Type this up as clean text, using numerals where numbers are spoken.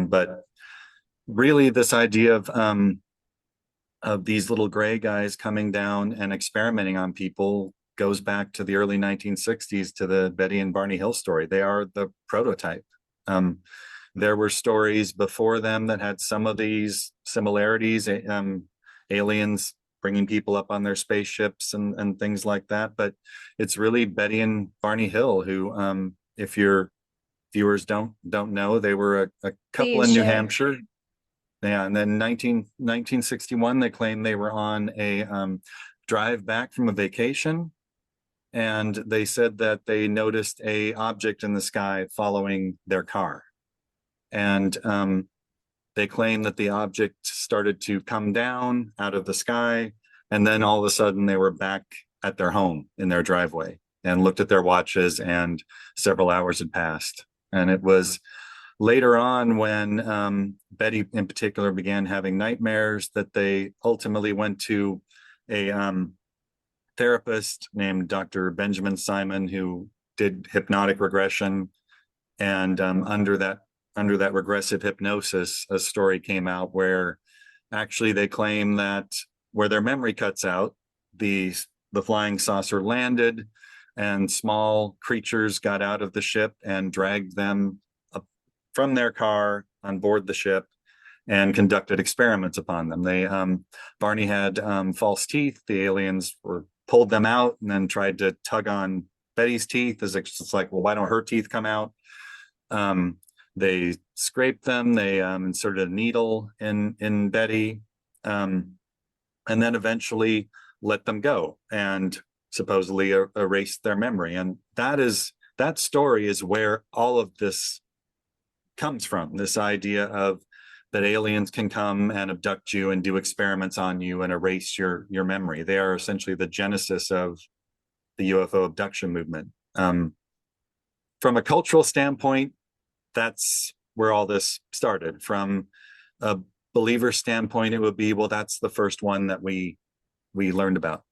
But really, this idea of these little gray guys coming down and experimenting on people goes back to the early 1960s, to the Betty and Barney Hill story. They are the prototype. There were stories before them that had some of these similarities, aliens bringing people up on their spaceships and things like that. But it's really Betty and Barney Hill who, if your viewers don't know, they were a couple Please in New share. Hampshire. Yeah, and then 1961, they claimed they were on a drive back from a vacation, and they said that they noticed a object in the sky following their car. And they claim that the object started to come down out of the sky, and then all of a sudden they were back at their home in their driveway and looked at their watches, and several hours had passed. And it was later on when Betty in particular began having nightmares that they ultimately went to a therapist named Dr. Benjamin Simon, who did hypnotic regression. And under that regressive hypnosis, a story came out where actually they claim that where their memory cuts out, the flying saucer landed, and small creatures got out of the ship and dragged them up from their car on board the ship and conducted experiments upon them. Barney had false teeth. The aliens pulled them out and then tried to tug on Betty's teeth. It's like, well, why don't her teeth come out? They scraped them. They inserted a needle in Betty, and then eventually let them go and supposedly erased their memory. And that story is where all of this comes from. This idea of that aliens can come and abduct you and do experiments on you and erase your memory. They are essentially the genesis of the UFO abduction movement. From a cultural standpoint, that's where all this started. From a believer standpoint, it would be, well, that's the first one that we learned about.